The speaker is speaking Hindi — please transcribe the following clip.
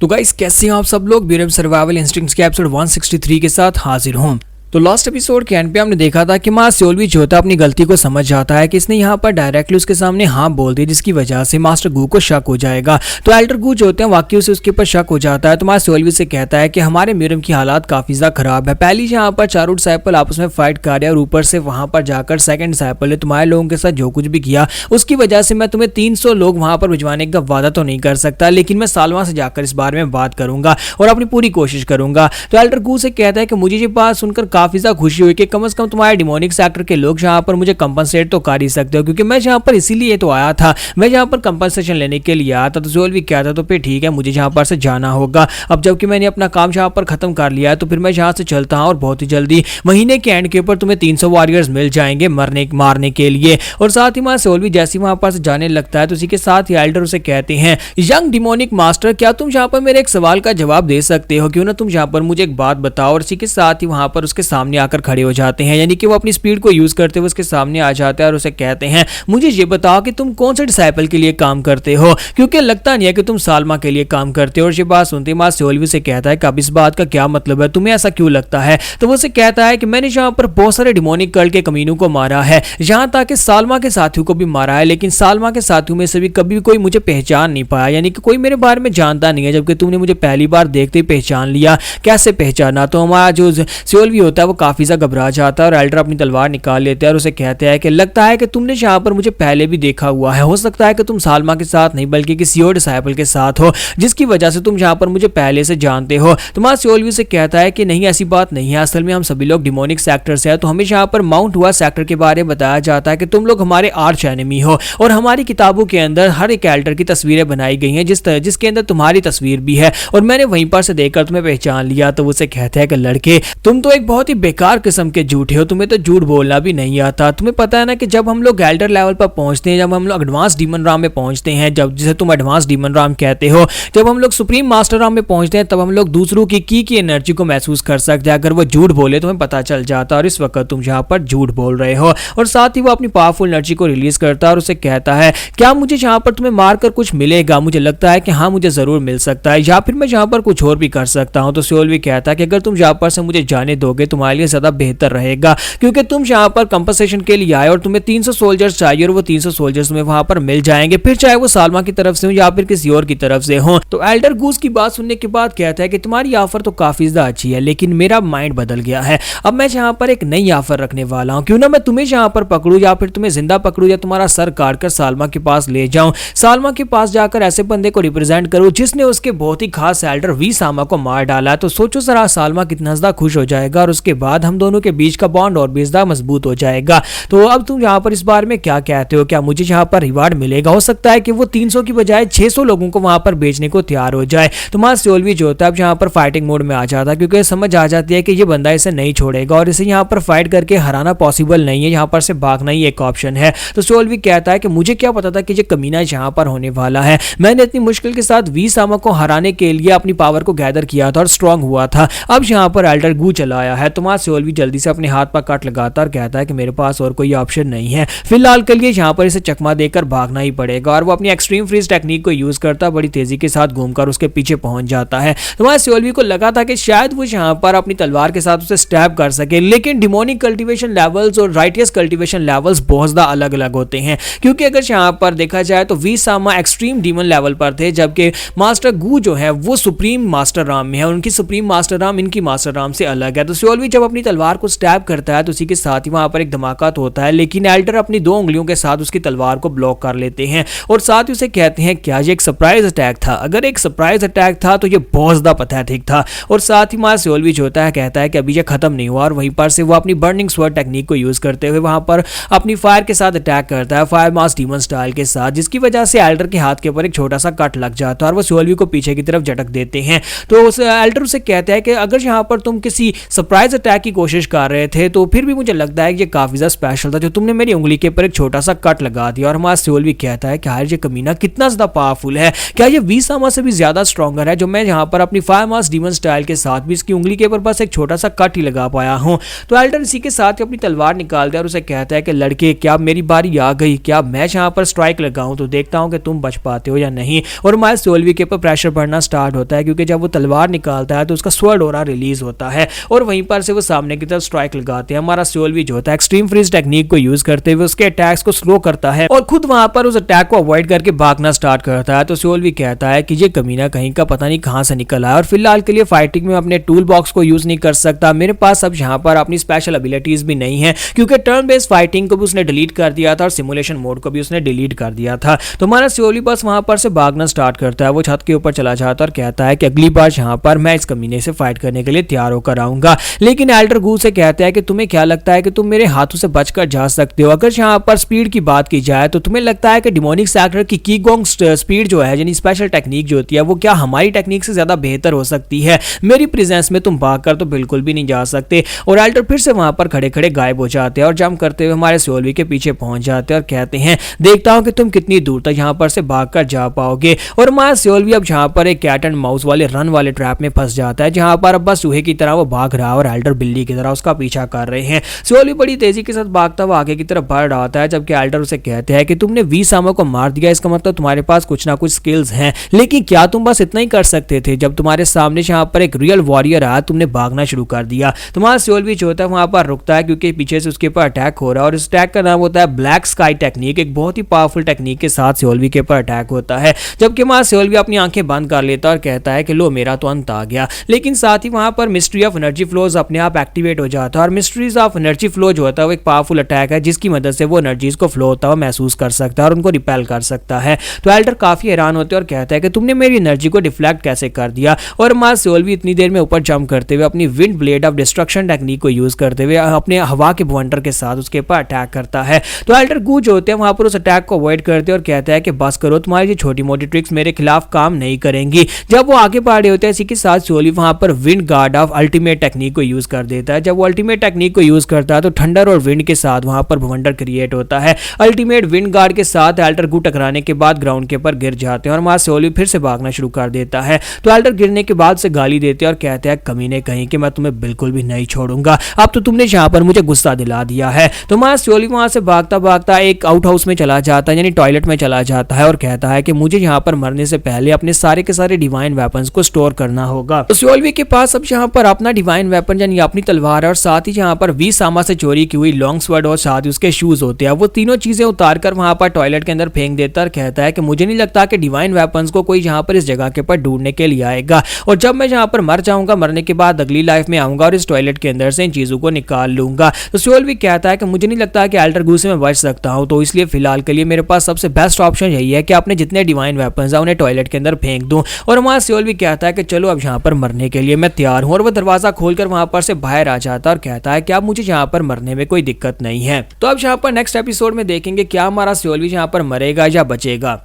तो गाइस कैसे हैं आप सब लोग। ब्यूरो सर्वाइवल इंस्टिंक्ट्स के एपिसोड 163 के साथ हाजिर हूं। तो लास्ट एपिसोड के एंड पे हमने देखा था कि मास्टर सियोलवी जो होता है अपनी गलती को समझ जाता है कि इसने यहाँ पर डायरेक्टली उसके सामने हाँ बोल दी, जिसकी वजह से मास्टर गू को शक हो जाएगा। तो एल्डर गू जो होते हैं वाकई से उसके ऊपर शक हो जाता है। तो मास्टर सियोलवी से कहता है कि हमारे म्यूरम की हालात काफी ज्यादा खराब है। पहली यहाँ पर चारों डिसाइपल आपस में फाइट कर रहे हैं और ऊपर से वहां पर जाकर सेकंड डिसाइपल ने तुम्हारे लोगों के साथ जो कुछ भी किया उसकी वजह से मैं तुम्हें 300 लोग वहां पर भिजवाने का वादा तो नहीं कर सकता, लेकिन मैं सालमा से जाकर इस बारे में बात करूंगा और अपनी पूरी कोशिश करूंगा। तो एल्डर गू से कहता है कि मुझे ये बात सुनकर काफी ज्यादा खुशी हुई कि कम से कम तुम्हारे डिमोनिक सेक्टर के लोग यहाँ पर मुझे कंपनसेट तो कर ही सकते हो, क्योंकि मैं यहाँ पर इसीलिए तो आया था, मैं यहाँ पर कंपनसेशन लेने के लिए आया था। तो सियोलवी कहता तो फिर ठीक है, मुझे यहाँ पर से जाना होगा। अब जबकि मैंने अपना काम यहाँ पर खत्म कर लिया है तो फिर मैं यहाँ से चलता हूँ और बहुत ही जल्दी महीने के एंड के ऊपर तुम्हें 300 वॉरियर्स मिल जाएंगे मारने के लिए। और साथ ही सियोलवी जैसे वहां पर से जाने लगता है तो उसी के साथ ही एल्डर उसे कहते हैं, यंग डिमोनिक मास्टर क्या तुम यहाँ पर मेरे एक सवाल का जवाब दे सकते हो, क्यों ना तुम यहाँ पर मुझे एक बात बताओ। और इसी के साथ ही वहां पर उसके सामने आकर खड़े हो जाते हैं, यानी कि वो अपनी स्पीड को यूज करते हुए उसके सामने आ जाते हैं और उसे कहते हैं, मुझे ये बताओ कि तुम कौन से डिसाइपल के लिए काम करते हो, क्योंकि लगता नहीं है कि तुम सालमा के लिए काम करते हो। और ये बात सुनते मास्टर सियोलवी से कहता है कि अब इस बात का क्या मतलब है, तुम्हें ऐसा क्यों लगता है। तो वो उसे कहता है कि मैंने यहाँ पर बहुत सारे डिमोनिक कल्ट के कमीनों को मारा है, यहाँ तक कि सालमा के साथियों को भी मारा है, लेकिन सालमा के साथियों में से भी कभी कोई मुझे पहचान नहीं पाया, यानी कि कोई मेरे बारे में जानता नहीं है, जबकि तुमने मुझे पहली बार देखते ही पहचान लिया। कैसे पहचाना। तो हमारा जो सियोलवी होता है वो काफी ज्यादा घबरा जाता है और एल्डर अपनी तलवार निकाल लेते हैं और उसे कहते हैं कि लगता है कि तुमने यहाँ पर मुझे पहले भी देखा हुआ है, हो सकता है कि तुम सालमा के साथ नहीं बल्कि किसी और डिसाइपल के साथ हो, जिसकी वजह से तुम यहाँ पर मुझे पहले से जानते हो। तो मास्टर सियोलवी से कहता है कि नहीं, ऐसी बात नहीं है, असल में हम सभी लोग डिमोनिक सेक्टर से हैं। तो हमें यहाँ पर माउंट हुआ सेक्टर के बारे में बताया जाता है कि तुम लोग हमारे आर्च एनिमी हो, और हमारी किताबों के अंदर हर एक एल्डर की तस्वीरें बनाई गई हैं जिसके अंदर तुम्हारी तस्वीर भी है, और मैंने वहीं पर से देखकर तुम्हें पहचान लिया। तो उसे कहते हैं कि लड़के तुम तो एक बहुत ही बेकार किस्म के झूठे हो, तुम्हें तो झूठ बोलना भी नहीं आता। तुम्हें पता है ना कि जब हम लोग एल्डर लेवल पर पहुंचते हैं, जब हम लोग एडवांस डीमन राम में पहुंचते हैं, जब जिसे तुम एडवांस डीमन राम कहते हो, जब हम लोग सुप्रीम मास्टर राम में पहुंचते हैं, तब हम लोग दूसरों की एनर्जी को महसूस कर सकते हैं। अगर वो झूठ बोले तो हमें पता चल जाता है, और इस वक्त तुम यहाँ पर झूठ बोल रहे हो। और साथ ही वो अपनी पावरफुल एनर्जी को रिलीज करता है और उसे कहता है, क्या मुझे यहाँ पर तुम्हें मारकर कुछ मिलेगा। मुझे लगता है कि हाँ, मुझे जरूर मिल सकता है, या फिर मैं यहाँ पर कुछ और भी कर सकता हूँ। तो सियोलवी कहता है कि अगर तुम यहाँ पर से मुझे जाने दोगे तुम्हारे लिए ज्यादा बेहतर रहेगा, क्योंकि तुम यहाँ पर कंपनसेशन के लिए आए और तुम्हें 300 सोल्जर्स चाहिए, और वो 300 सोल्जर्स तुम्हें वहां पर मिल जाएंगे, फिर चाहे वो सालमा की तरफ से हो या फिर किसी और की तरफ से हो। तो एल्डर गूस की बात सुनने के बाद कहता है कि तुम्हारी ऑफर तो काफी ज्यादा अच्छी है, लेकिन मेरा माइंड बदल गया है। अब मैं यहाँ पर एक नई ऑफर रखने वाला हूँ, क्यों ना मैं तुम्हें यहाँ पर पकड़ू, या फिर तुम्हें जिंदा पकड़ू, या तुम्हारा सर काट कर सालमा के पास ले जाऊं, सालमा के पास जाकर ऐसे बंदे को रिप्रेजेंट करूं जिसने उसके बहुत ही खास एल्डर वी सामा को मार डाला। तो सोचो जरा, सालमा कितना ज्यादा खुश हो जाएगा, और उसके बाद हम दोनों के बीच का बॉन्ड और भी ज्यादा मजबूत हो जाएगा। तो अब तुम यहाँ पर इस बारे में क्या कहते हो, क्या मुझे यहाँ पर रिवार्ड मिलेगा। हो सकता है कि वो 300 की बजाय 600 लोगों को वहां पर बेचने को तैयार हो जाए। तो मास्टर सियोलवी जो होता है अब यहाँ पर फाइटिंग मोड में आ जाता है, क्योंकि समझ आ जाती है कि ये बंदा इसे नहीं छोड़ेगा और इसे यहाँ पर फाइट करके हराना पॉसिबल नहीं है, यहाँ पर से भागना ही एक ऑप्शन है। तो सियोलवी कहता है कि मुझे क्या पता था कि ये कमीना यहाँ पर होने वाला है, मैंने इतनी मुश्किल के साथ वी सामा को हराने के लिए अपनी पावर को गैदर किया था और स्ट्रांग हुआ था। अब यहाँ पर एल्डर गू चला आया है। तो मास्टर सियोलवी जल्दी से अपने हाथ पर कट लगाता और कहता है कि मेरे पास और कोई ऑप्शन नहीं है, फिलहाल के लिए यहाँ पर इसे चकमा देकर भागना ही पड़ेगा। और वो अपनी एक्सट्रीम फ्रीज टेक्निक को यूज करता बड़ी तेजी के साथ घूमकर उसके पीछे पहुंच जाता है। तो मास्टर सियोलवी को लगा था कि शायद वो यहाँ पर अपनी तलवार के साथ उसे स्टैब कर सके, लेकिन डिमोनिक कल्टीवेशन लेवल्स और राइटियस कल्टीवेशन लेवल्स बहुत ज्यादा अलग अलग होते हैं, क्योंकि अगर यहाँ पर देखा जाए तो we Sama extreme demon level पर थे, जबकि मास्टर गू जो है वो सुप्रीम मास्टर राम में है, उनकी सुप्रीम मास्टर राम इनकी मास्टर राम से अलग है। तो सियोलवी जब अपनी तलवार को स्टैब करता है तो उसी के साथ ही वहां पर एक धमाका तो होता है, लेकिन एल्डर अपनी 2 उंगलियों के साथ उसकी तलवार को ब्लॉक कर लेते हैं और साथ ही उसे कहते हैं, क्या ये एक सरप्राइज अटैक था। अगर एक सरप्राइज अटैक था तो ये बहुत ज्यादा पैथेटिक था। और साथ ही मास्टर सियोलवी जो होता है कहता है कि अभी ये खत्म नहीं हुआ, और वहीं पर से वो अपनी बर्निंग स्वॉर्ड टेक्निक को यूज करते हुए वहां पर अपनी फायर के साथ अटैक करता है, फायर मास डीमन स्टाइल के साथ, जिसकी वजह से एल्डर के हाथ के ऊपर एक छोटा सा कट लग जाता है और वो सियोलवी को पीछे की तरफ झटक देते हैं। तो उस एल्डर उसे कहता है कि अगर यहाँ पर तुम किसी सरप्राइज सरप्राइज अटैक की कोशिश कर रहे थे, तो फिर भी मुझे लगता है कि ये काफी ज्यादा स्पेशल था जो तुमने मेरी उंगली के ऊपर एक छोटा सा कट लगा दिया। और हमारा सियोल भी कहता है कि यार ये कमीना कितना ज्यादा पावरफुल है, क्या ये वीसामा से भी ज्यादा स्ट्रॉन्गर है जो मैं यहाँ पर अपनी फायर मास डीमन स्टाइल के साथ भी इसकी उंगली के ऊपर बस एक छोटा सा कट ही लगा पाया हूँ। तो एल्डर इसी के साथ अपनी तलवार निकाल दिया और उसे कहता है कि लड़के क्या मेरी बारी आ गई, क्या मैं यहाँ पर स्ट्राइक लगाऊं तो देखता हूं कि तुम बच पाते हो या नहीं। और हमारे सोल्वी के ऊपर प्रेशर बढ़ना स्टार्ट होता है क्योंकि जब वो तलवार निकालता है तो उसका स्वर्ड ऑरा रिलीज होता है और वहीं पर से वो सामने की तरफ स्ट्राइक लगाते हैं। हमारा सोल्वी जो होता है एक्सट्रीम फ्रीज टेक्निक को यूज करते हुए उसके अटैक्स को स्लो करता है और खुद वहां पर उस अटैक को अवॉइड करके भागना स्टार्ट करता है। तो सोल्वी कहता है कि ये कमीना कहीं का पता नहीं कहां से निकला है और फिलहाल के लिए फाइटिंग में अपने टूल बॉक्स को यूज नहीं कर सकता। मेरे पास अब यहाँ पर अपनी स्पेशल एबिलिटीज भी नहीं है क्योंकि टर्न बेस्ड फाइटिंग को भी उसने डिलीट कर दिया था और सिमुलेशन मोड को भी उसने डिलीट कर दिया था। तो हमारा सियोली बस वहां पर से भागना स्टार्ट करता है। वो छत के ऊपर चला जाता है और कहता है कि अगली बार यहाँ पर मैं इस कमीने से फाइट करने के लिए तैयार होकर आऊंगा। लेकिन एल्डर गू से कहता है कि तुम्हें क्या लगता है कि तुम मेरे हाथों से बचकर जा सकते हो? अगर यहाँ पर स्पीड की बात की जाए तो तुम्हें लगता है कि डिमोनिक सेक्टर की कीगोंग स्पीड जो है यानी स्पेशल टेक्निक जो होती है वो क्या हमारी टेक्निक से ज्यादा बेहतर हो सकती है? मेरी प्रेजेंस में तुम भागकर तो बिल्कुल भी नहीं जा सकते। और एल्डर फिर से वहां पर खड़े खड़े गायब हो जाते हैं और जंप करते हुए हमारे सियोली के पीछे पहुंच जाते हैं और कहते हैं देखता हूं कि तुम कितनी दूर तक यहाँ पर से भागकर जा पाओगे। और हमारा सियोली अब यहाँ पर एक कैट एंड माउस वाले रन वाले ट्रैप में फंस जाता है जहां पर अब बस चूहे की तरह वो भाग रहा है और एल्डर बिल्ली की तरह उसका पीछा कर रहे हैं। सियोली बड़ी तेजी के साथ भागता हुआ आगे की तरफ बढ़ रहा होता है जबकि एल्डर उसे कहते हैं कि तुमने वीसामा को मार दिया, इसका मतलब तुम्हारे पास कुछ ना कुछ स्किल्स हैं, लेकिन क्या तुम बस इतना ही कर सकते थे? जब तुम्हारे सामने यहाँ पर एक रियल वॉरियर आया तुमने भागना शुरू कर दिया। तुम्हारा सियोली जो होता है वहां पर रुकता है क्योंकि पीछे से उसके ऊपर अटैक हो रहा है और इस अटैक का नाम होता है ब्लैक स्काई टेक्निक। एक बहुत ही पावरफुल टेक्निक के साथ सियोली के ऊपर अटैक होता है जबकि हमारा सियोली अपनी आंखें बंद कर लेता है और कहता है कि लो मेरा तो अंत आ गया। लेकिन साथ ही वहां पर मिस्ट्री ऑफ एनर्जी फ्लोज अपने आप एक्टिवेट हो जाता है और मिस्ट्रीज ऑफ एनर्जी फ्लो जो होता है वो एक पावरफुल अटैक है जिसकी मदद से वो एनर्जीज को फ्लो होता हुआ महसूस कर सकता है और उनको रिपेल कर सकता है। तो एल्डर काफी हैरान होते हैं और कहता है कि तुमने मेरी एनर्जी को डिफ्लेक्ट कैसे कर दिया? और हमारा सियोली इतनी देर में ऊपर जंप करते हुए अपनी wind blade of destruction technique को यूज करते हुए अपने हवा के बवंडर के साथ उसके ऊपर अटैक करता है। तो एल्डर गू जो होते हैं वहां पर उस अटैक को अवॉइड करते हैं और कहता है कि बस करो, तुम्हारी ये छोटी मोटी ट्रिक्स मेरे खिलाफ काम नहीं करेंगी। जब वो आगे बढ़ रहे होते हैं इसी के साथ सियोली वहां पर wind guard of ultimate technique को यूज कर देता है। जब वो अल्टीमेट टेक्निक को यूज करता है तो थंडर और विंड के साथ वहां पर बवंडर क्रिएट होता है। अल्टीमेट विंड गार्ड के साथ एल्डर गू टकराने के बाद ग्राउंड के ऊपर गिर जाते हैं और हमारा सियोली फिर से भागना शुरू कर देता है। तो एल्डर गिरने के बाद से गाली देते हैं और कहते हैं कमीने कहीं कि मैं तुम्हें बिल्कुल भी नहीं छोड़ूंगा, अब तो तुमने यहाँ पर मुझे गुस्सा दिला दिया है। तो हमारा सियोली वहां से भागता भागता एक आउट हाउस में चला जाता है यानी टॉयलेट में चला जाता है और कहता है कि मुझे यहाँ पर मरने से पहले अपने सारे के सारे डिवाइन वेपन्स को स्टोर करना होगा। तो सियोली के पास अब यहाँ पर अपना डिवाइन वेपन यानी अपनी तलवार है और साथ ही यहाँ पर वीसामा से चोरी की हुई लॉन्ग स्वर्ड और साथ ही उसके शूज होते हैं। वो तीनों चीजें उतार कर वहां पर टॉयलेट के अंदर फेंक देता और कहता है कि मुझे नहीं लगता कि डिवाइन वेपन्स को कोई यहाँ पर इस जगह के ऊपर ढूंढने के लिए आएगा और जब मैं यहाँ पर मर जाऊंगा मरने के बाद अगली लाइफ में आऊंगा और इस टॉयलेट के अंदर से इन चीजों को निकाल लूंगा। तो सियोली कहता है कि मुझे नहीं लगता कि एल्डर गू से मैं बच सकता हूं, तो इसलिए फिलहाल के लिए मेरे पास सबसे बेस्ट ऑप्शन यही है कि अपने जितने डिवाइन वेपन्स हैं उन्हें टॉयलेट के अंदर फेंक दूं। और हमारा सियोली कहता है कि चलो अब यहाँ पर मरने के लिए मैं तैयार हूं और वो दरवाजा खोलकर वहां पर से बाहर आ जाता है और कहता है कि अब मुझे यहाँ पर मरने में कोई दिक्कत नहीं है। तो अब यहाँ पर नेक्स्ट एपिसोड में देखेंगे क्या हमारा सियोली यहाँ पर मरेगा या बचेगा।